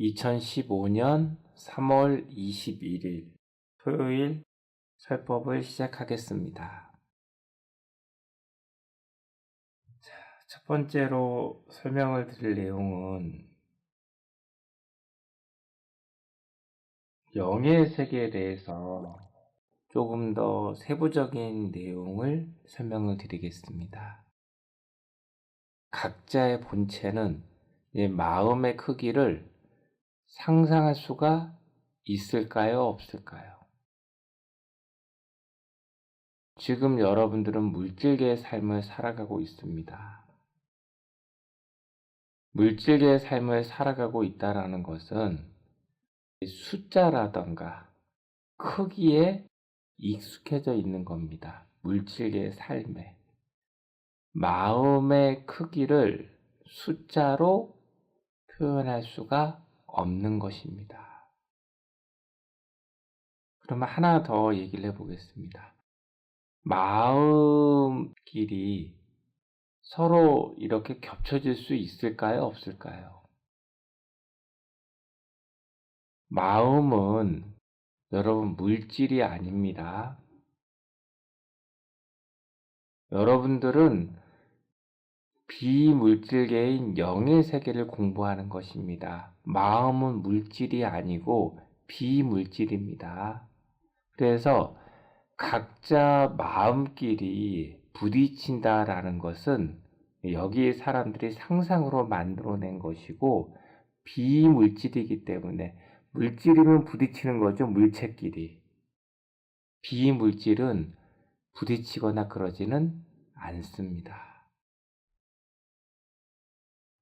2015년 3월 21일 토요일 설법을 시작하겠습니다. 첫 번째로 설명을 드릴 내용은 영의 세계에 대해서 조금 더 세부적인 내용을 설명을 드리겠습니다. 각자의 본체는 마음의 크기를 상상할 수가 있을까요? 없을까요? 지금 여러분들은 물질계의 삶을 살아가고 있습니다. 물질계의 삶을 살아가고 있다는 것은 숫자라던가 크기에 익숙해져 있는 겁니다. 물질계의 삶에. 마음의 크기를 숫자로 표현할 수가 없는 것입니다. 그러면 하나 더 얘기를 해보겠습니다. 마음끼리 서로 이렇게 겹쳐질 수 있을까요? 없을까요? 마음은 여러분 물질이 아닙니다. 여러분들은 비물질계인 영의 세계를 공부하는 것입니다. 마음은 물질이 아니고 비물질입니다. 그래서 각자 마음끼리 부딪힌다라는 것은 여기 사람들이 상상으로 만들어낸 것이고 비물질이기 때문에 물질이면 부딪히는 거죠. 물체끼리. 비물질은 부딪히거나 그러지는 않습니다.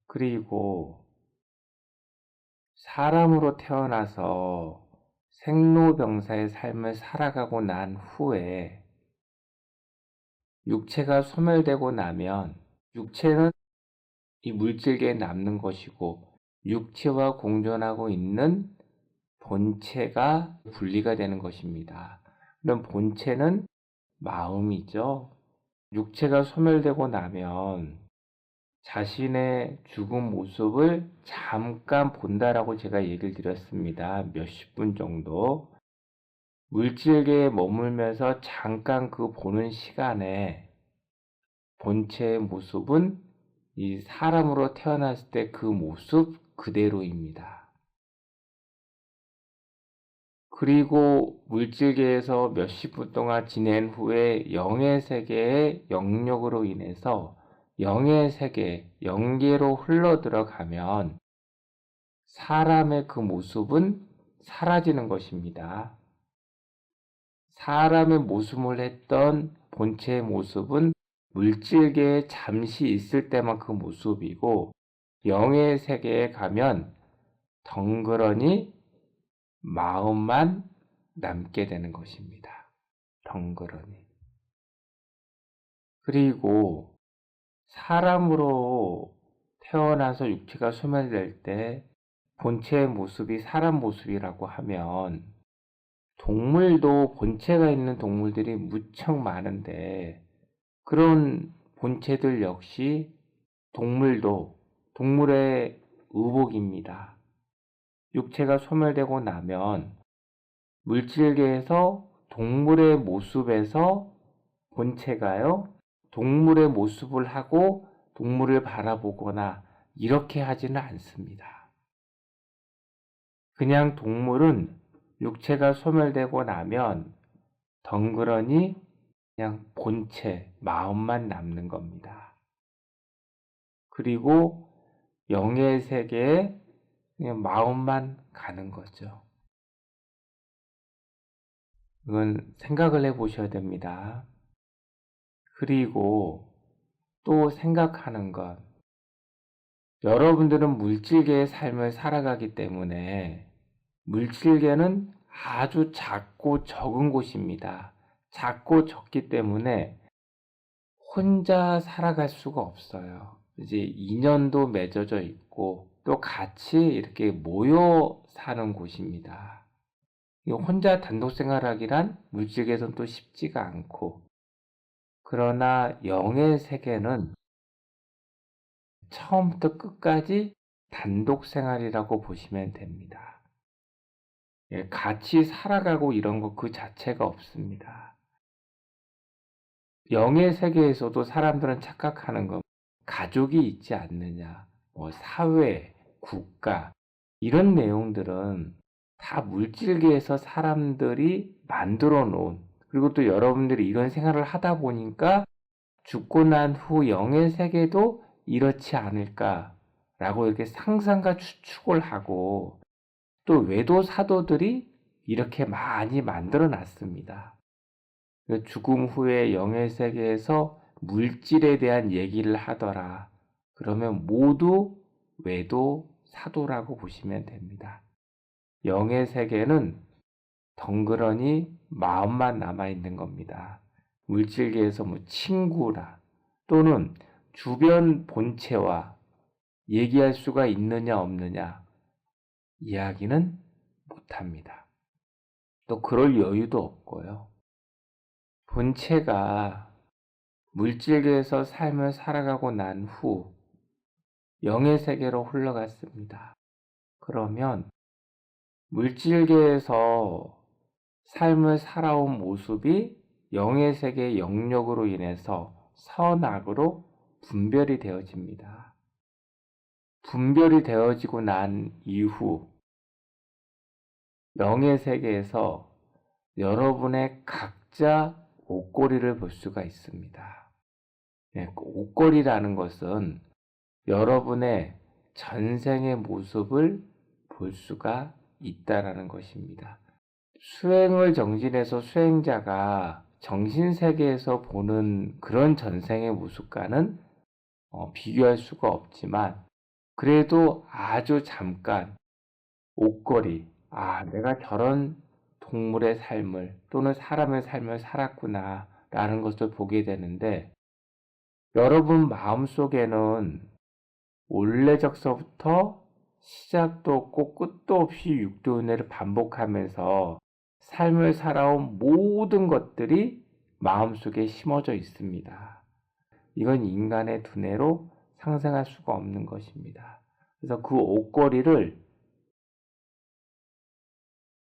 그리고 사람으로 태어나서 생로병사의 삶을 살아가고 난 후에 육체가 소멸되고 나면 육체는 이 물질계에 남는 것이고 육체와 공존하고 있는 본체가 분리가 되는 것입니다. 그럼 본체는 마음이죠. 육체가 소멸되고 나면 자신의 죽은 모습을 잠깐 본다라고 제가 얘기를 드렸습니다. 몇십 분 정도. 물질계에 머물면서 잠깐 그 보는 시간에 본체의 모습은 이 사람으로 태어났을 때 그 모습 그대로입니다. 그리고 물질계에서 몇십 분 동안 지낸 후에 영의 세계의 영역으로 인해서 영의 세계, 영계로 흘러 들어가면 사람의 그 모습은 사라지는 것입니다. 사람의 모습을 했던 본체의 모습은 물질계에 잠시 있을 때만 그 모습이고 영의 세계에 가면 덩그러니 마음만 남게 되는 것입니다. 덩그러니. 그리고 사람으로 태어나서 육체가 소멸될 때 본체의 모습이 사람 모습이라고 하면 동물도 본체가 있는 동물들이 무척 많은데 그런 본체들 역시 동물도 동물의 의복입니다. 육체가 소멸되고 나면 물질계에서 동물의 모습에서 본체가요, 동물의 모습을 하고 동물을 바라보거나 이렇게 하지는 않습니다. 그냥 동물은 육체가 소멸되고 나면 덩그러니 그냥 본체, 마음만 남는 겁니다. 그리고 영의 세계에 그냥 마음만 가는 거죠. 이건 생각을 해보셔야 됩니다. 그리고 또 생각하는 것. 여러분들은 물질계의 삶을 살아가기 때문에 물질계는 아주 작고 적은 곳입니다. 작고 적기 때문에 혼자 살아갈 수가 없어요. 이제 인연도 맺어져 있고 또 같이 이렇게 모여 사는 곳입니다. 혼자 단독 생활하기란 물질계에서는 또 쉽지가 않고, 그러나 영의 세계는 처음부터 끝까지 단독 생활이라고 보시면 됩니다. 예, 같이 살아가고 이런 거 그 자체가 없습니다. 영의 세계에서도 사람들은 착각하는 거, 가족이 있지 않느냐, 뭐 사회, 국가, 이런 내용들은 다 물질계에서 사람들이 만들어 놓은, 그리고 또 여러분들이 이런 생활을 하다 보니까 죽고 난 후 영의 세계도 이렇지 않을까라고 이렇게 상상과 추측을 하고, 또 외도 사도들이 이렇게 많이 만들어 놨습니다. 죽음 후에 영의 세계에서 물질에 대한 얘기를 하더라. 그러면 모두 외도 사도라고 보시면 됩니다. 영의 세계는 덩그러니 마음만 남아있는 겁니다. 물질계에서 뭐 친구라 또는 주변 본체와 얘기할 수가 있느냐 없느냐 이야기는 못합니다. 또 그럴 여유도 없고요. 본체가 물질계에서 삶을 살아가고 난 후 영의 세계로 흘러갔습니다. 그러면 물질계에서 삶을 살아온 모습이 영의 세계의 영역으로 인해서 선악으로 분별이 되어집니다. 분별이 되어지고 난 이후 영의 세계에서 여러분의 각자 옷걸이를 볼 수가 있습니다. 네, 옷걸이라는 것은 여러분의 전생의 모습을 볼 수가 있다라는 것입니다. 수행을 정진해서 수행자가 정신세계에서 보는 그런 전생의 모습과는 비교할 수가 없지만 그래도 아주 잠깐 옷걸이, 내가 저런 동물의 삶을 또는 사람의 삶을 살았구나 라는 것을 보게 되는데 여러분 마음속에는 원래적서부터 시작도 없고 끝도 없이 육도은혜를 반복하면서 삶을 살아온 모든 것들이 마음속에 심어져 있습니다. 이건 인간의 두뇌로 상상할 수가 없는 것입니다. 그래서 그 옷걸이를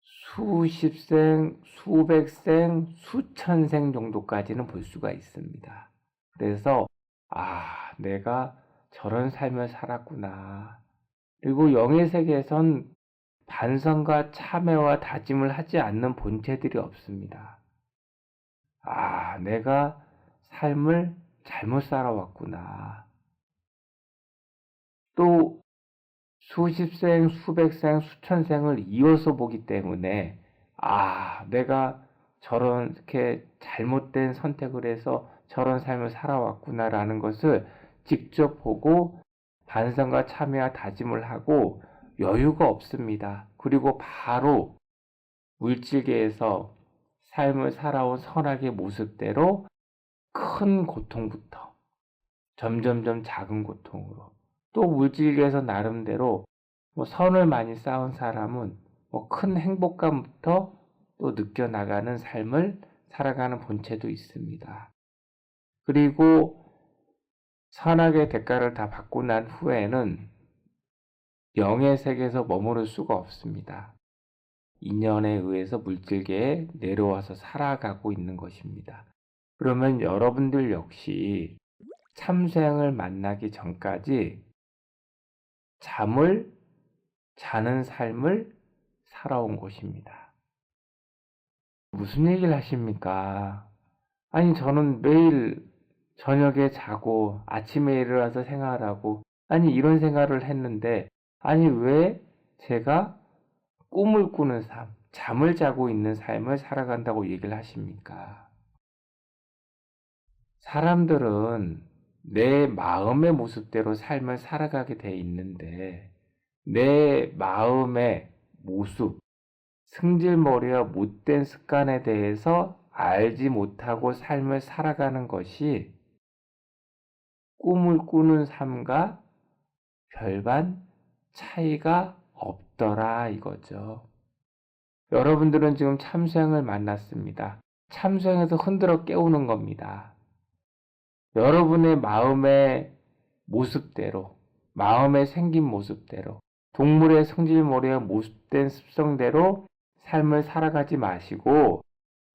수십 생, 수백 생, 수천 생 정도까지는 볼 수가 있습니다. 그래서 내가 저런 삶을 살았구나. 그리고 영의 세계에선 반성과 참회와 다짐을 하지 않는 본체들이 없습니다. 내가 삶을 잘못 살아왔구나. 또 수십 생, 수백 생, 수천 생을 이어서 보기 때문에 내가 저렇게 잘못된 선택을 해서 저런 삶을 살아왔구나라는 것을 직접 보고 반성과 참회와 다짐을 하고 여유가 없습니다. 그리고 바로 물질계에서 삶을 살아온 선악의 모습대로 큰 고통부터 점점점 작은 고통으로 또 물질계에서 나름대로 선을 많이 쌓은 사람은 큰 행복감부터 또 느껴나가는 삶을 살아가는 본체도 있습니다. 그리고 선악의 대가를 다 받고 난 후에는 영의 세계에서 머무를 수가 없습니다. 인연에 의해서 물질계에 내려와서 살아가고 있는 것입니다. 그러면 여러분들 역시 참생을 만나기 전까지 잠을 자는 삶을 살아온 것입니다. 무슨 얘기를 하십니까? 아니 저는 매일 저녁에 자고 아침에 일어나서 생활하고 이런 생활을 했는데 왜 제가 꿈을 꾸는 삶, 잠을 자고 있는 삶을 살아간다고 얘기를 하십니까? 사람들은 내 마음의 모습대로 삶을 살아가게 돼 있는데 내 마음의 모습, 승질머리와 못된 습관에 대해서 알지 못하고 삶을 살아가는 것이 꿈을 꾸는 삶과 별반 차이가 없더라 이거죠. 여러분들은 지금 참수행을 만났습니다. 참수행에서 흔들어 깨우는 겁니다. 여러분의 마음의 모습대로 마음의 생긴 모습대로, 동물의 성질머리에 모습된 습성대로 삶을 살아가지 마시고,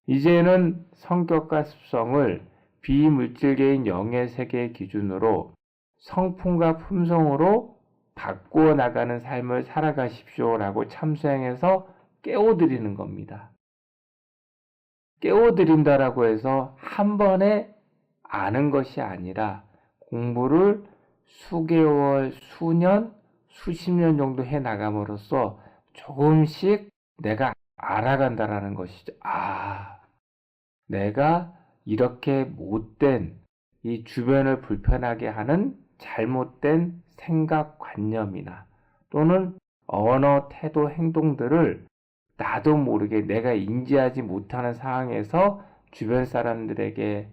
이제는 성격과 습성을 비물질계인 영의 세계의 기준으로 성품과 품성으로 바꾸어 나가는 삶을 살아가십시오라고 참수행해서 깨워드리는 겁니다. 깨워드린다라고 해서 한 번에 아는 것이 아니라 공부를 수개월, 수년, 수십 년 정도 해 나감으로써 조금씩 내가 알아간다라는 것이죠. 내가 이렇게 못된 이 주변을 불편하게 하는 잘못된 생각관념이나 또는 언어, 태도, 행동들을 나도 모르게 내가 인지하지 못하는 상황에서 주변 사람들에게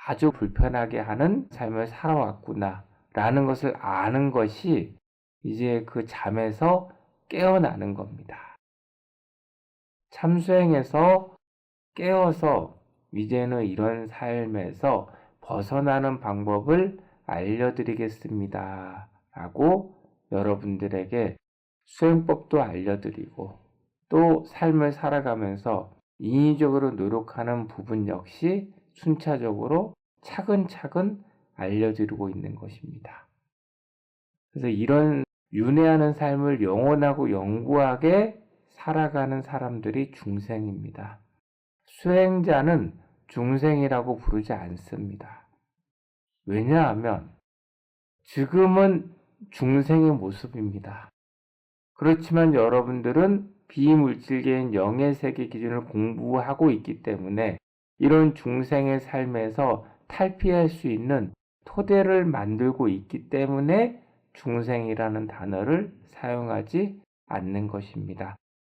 아주 불편하게 하는 삶을 살아왔구나 라는 것을 아는 것이 이제 그 잠에서 깨어나는 겁니다. 참수행에서 깨어서 이제는 이런 삶에서 벗어나는 방법을 알려드리겠습니다 라고 여러분들에게 수행법도 알려드리고 또 삶을 살아가면서 인위적으로 노력하는 부분 역시 순차적으로 차근차근 알려드리고 있는 것입니다. 그래서 이런 윤회하는 삶을 영원하고 영구하게 살아가는 사람들이 중생입니다. 수행자는 중생이라고 부르지 않습니다. 왜냐하면 지금은 중생의 모습입니다. 그렇지만 여러분들은 비물질계인 영의 세계 기준을 공부하고 있기 때문에 이런 중생의 삶에서 탈피할 수 있는 토대를 만들고 있기 때문에 중생이라는 단어를 사용하지 않는 것입니다.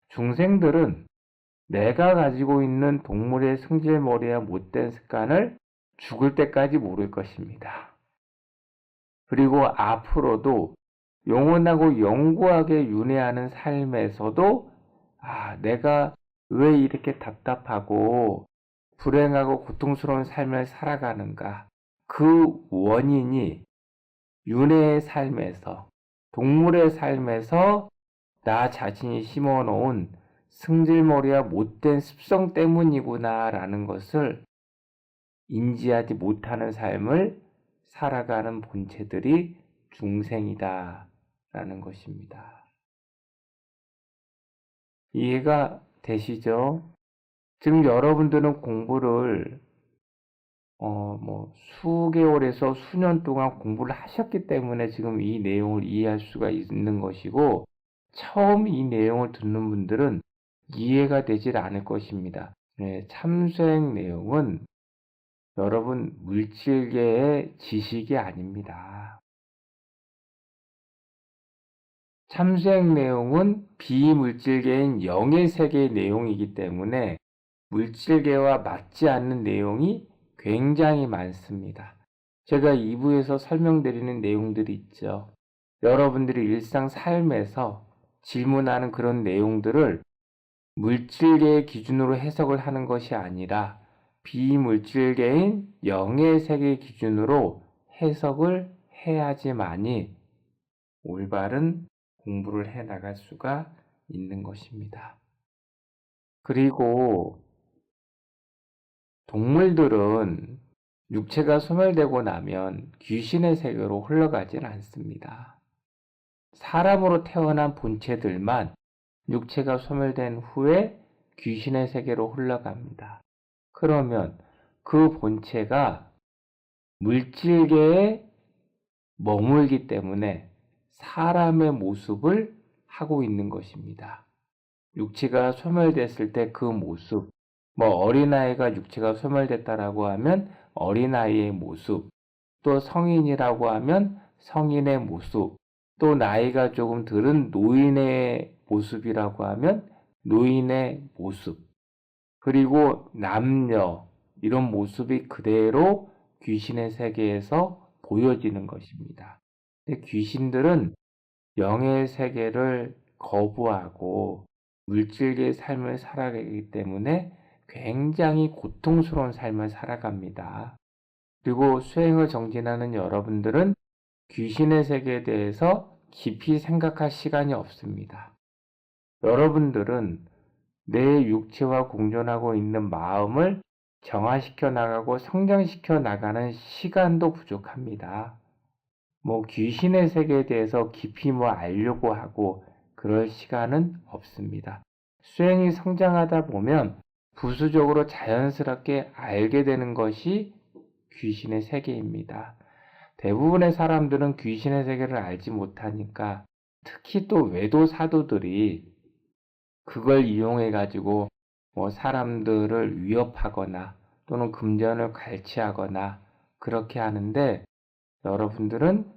중생들은 내가 가지고 있는 동물의 승질머리와 못된 습관을 죽을 때까지 모를 것입니다. 그리고 앞으로도 영원하고 영구하게 윤회하는 삶에서도 내가 왜 이렇게 답답하고 불행하고 고통스러운 삶을 살아가는가? 그 원인이 윤회의 삶에서, 동물의 삶에서 나 자신이 심어놓은 승질머리와 못된 습성 때문이구나라는 것을 인지하지 못하는 삶을 살아가는 본체들이 중생이다라는 것입니다. 이해가 되시죠? 지금 여러분들은 공부를 수개월에서 수년 동안 공부를 하셨기 때문에 지금 이 내용을 이해할 수가 있는 것이고, 처음 이 내용을 듣는 분들은 이해가 되질 않을 것입니다. 참수행 내용은 여러분 물질계의 지식이 아닙니다. 참수행 내용은 비물질계인 영의 세계의 내용이기 때문에 물질계와 맞지 않는 내용이 굉장히 많습니다. 제가 2부에서 설명드리는 내용들이 있죠. 여러분들이 일상 삶에서 질문하는 그런 내용들을 물질계의 기준으로 해석을 하는 것이 아니라 비물질계인 영의 세계 기준으로 해석을 해야지만이 올바른 공부를 해 나갈 수가 있는 것입니다. 그리고 동물들은 육체가 소멸되고 나면 귀신의 세계로 흘러가질 않습니다. 사람으로 태어난 본체들만 육체가 소멸된 후에 귀신의 세계로 흘러갑니다. 그러면 그 본체가 물질계에 머물기 때문에 사람의 모습을 하고 있는 것입니다. 육체가 소멸됐을 때 그 모습, 어린아이가 육체가 소멸됐다라고 하면 어린아이의 모습, 또 성인이라고 하면 성인의 모습, 또 나이가 조금 들은 노인의 모습이라고 하면 노인의 모습, 그리고 남녀, 이런 모습이 그대로 귀신의 세계에서 보여지는 것입니다. 귀신들은 영의 세계를 거부하고 물질계의 삶을 살아가기 때문에 굉장히 고통스러운 삶을 살아갑니다. 그리고 수행을 정진하는 여러분들은 귀신의 세계에 대해서 깊이 생각할 시간이 없습니다. 여러분들은 내 육체와 공존하고 있는 마음을 정화시켜 나가고 성장시켜 나가는 시간도 부족합니다. 귀신의 세계에 대해서 깊이 알려고 하고 그럴 시간은 없습니다. 수행이 성장하다 보면 부수적으로 자연스럽게 알게 되는 것이 귀신의 세계입니다. 대부분의 사람들은 귀신의 세계를 알지 못하니까 특히 또 외도 사도들이 그걸 이용해 가지고 사람들을 위협하거나 또는 금전을 갈취하거나 그렇게 하는데 여러분들은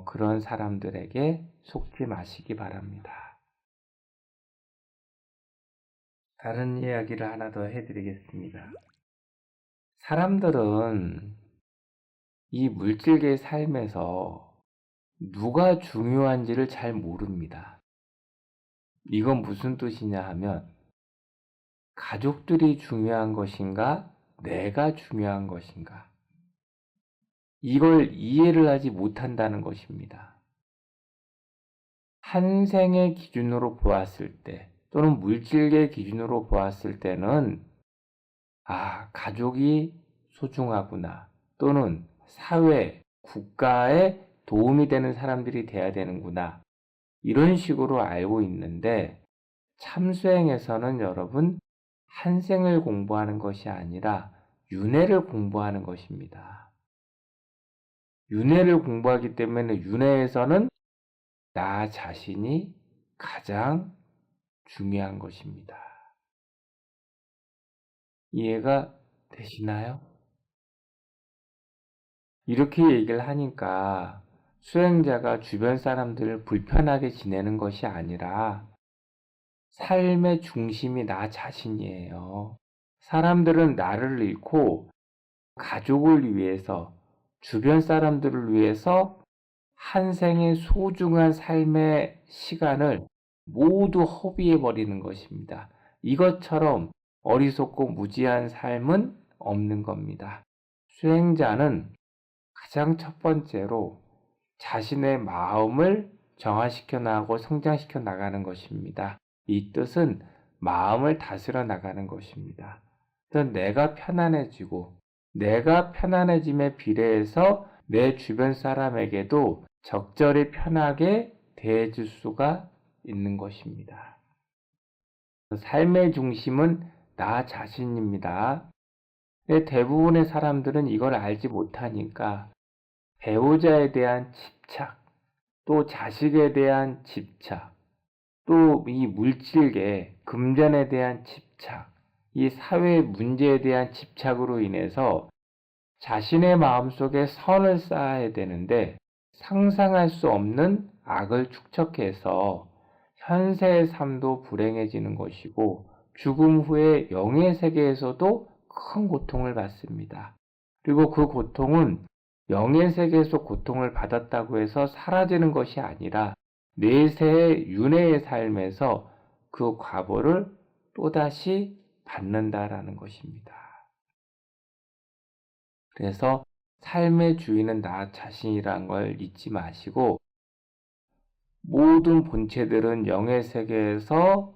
그런 사람들에게 속지 마시기 바랍니다. 다른 이야기를 하나 더 해드리겠습니다. 사람들은 이 물질계의 삶에서 누가 중요한지를 잘 모릅니다. 이건 무슨 뜻이냐 하면 가족들이 중요한 것인가 내가 중요한 것인가 이걸 이해를 하지 못한다는 것입니다. 한 생의 기준으로 보았을 때 또는 물질계 기준으로 보았을 때는 가족이 소중하구나 또는 사회, 국가에 도움이 되는 사람들이 돼야 되는구나 이런 식으로 알고 있는데 참수행에서는 여러분 한 생을 공부하는 것이 아니라 윤회를 공부하는 것입니다. 윤회를 공부하기 때문에 윤회에서는 나 자신이 가장 중요한 것입니다. 이해가 되시나요? 이렇게 얘기를 하니까 수행자가 주변 사람들을 불편하게 지내는 것이 아니라 삶의 중심이 나 자신이에요. 사람들은 나를 잃고 가족을 위해서, 주변 사람들을 위해서 한 생의 소중한 삶의 시간을 모두 허비해버리는 것입니다. 이것처럼 어리석고 무지한 삶은 없는 겁니다. 수행자는 가장 첫 번째로 자신의 마음을 정화시켜 나가고 성장시켜 나가는 것입니다. 이 뜻은 마음을 다스려 나가는 것입니다. 내가 편안해지고 내가 편안해짐에 비례해서 내 주변 사람에게도 적절히 편하게 대해줄 수가 있는 것입니다. 삶의 중심은 나 자신입니다. 대부분의 사람들은 이걸 알지 못하니까 배우자에 대한 집착, 또 자식에 대한 집착, 또 이 물질계, 금전에 대한 집착, 이 사회 문제에 대한 집착으로 인해서 자신의 마음속에 선을 쌓아야 되는데 상상할 수 없는 악을 축적해서 현세의 삶도 불행해지는 것이고 죽음 후에 영의 세계에서도 큰 고통을 받습니다. 그리고 그 고통은 영의 세계에서 고통을 받았다고 해서 사라지는 것이 아니라 내세의 윤회의 삶에서 그 과보를 또다시 받는다라는 것입니다. 그래서 삶의 주인은 나 자신이란 걸 잊지 마시고 모든 본체들은 영의 세계에서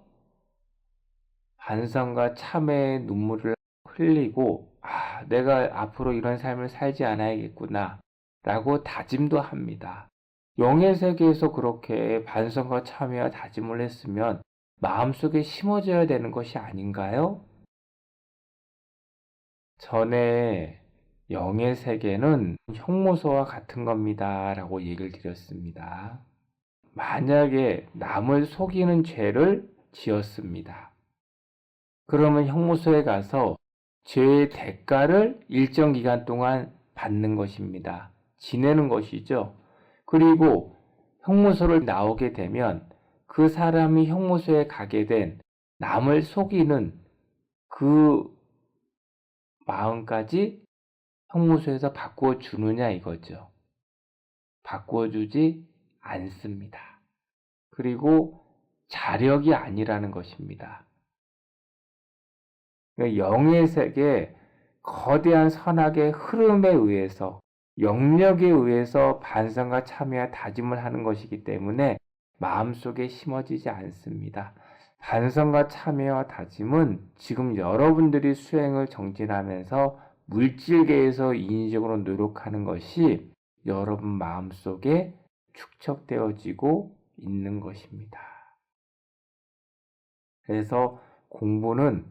반성과 참회의 눈물을 흘리고 내가 앞으로 이런 삶을 살지 않아야겠구나 라고 다짐도 합니다. 영의 세계에서 그렇게 반성과 참회와 다짐을 했으면 마음속에 심어져야 되는 것이 아닌가요? 전에 영의 세계는 형무소와 같은 겁니다 라고 얘기를 드렸습니다. 만약에 남을 속이는 죄를 지었습니다. 그러면 형무소에 가서 죄의 대가를 일정 기간 동안 받는 것입니다. 지내는 것이죠. 그리고 형무소를 나오게 되면 그 사람이 형무소에 가게 된 남을 속이는 그 마음까지 형무소에서 바꾸어 주느냐 이거죠. 바꾸어 주지 않습니다. 그리고 자력이 아니라는 것입니다. 영의 세계 거대한 선악의 흐름에 의해서 영역에 의해서 반성과 참여와 다짐을 하는 것이기 때문에 마음속에 심어지지 않습니다. 반성과 참여와 다짐은 지금 여러분들이 수행을 정진하면서 물질계에서 인위적으로 노력하는 것이 여러분 마음속에 축적되어지고 있는 것입니다. 그래서 공부는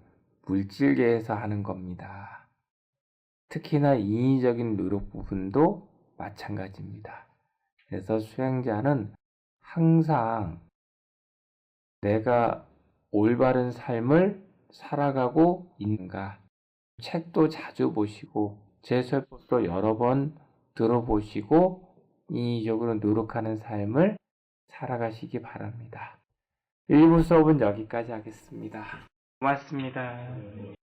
물질계에서 하는 겁니다. 특히나 인위적인 노력 부분도 마찬가지입니다. 그래서 수행자는 항상 내가 올바른 삶을 살아가고 있는가, 책도 자주 보시고 제 설법도 여러 번 들어보시고 인위적으로 노력하는 삶을 살아가시기 바랍니다. 1부 수업은 여기까지 하겠습니다. 고맙습니다.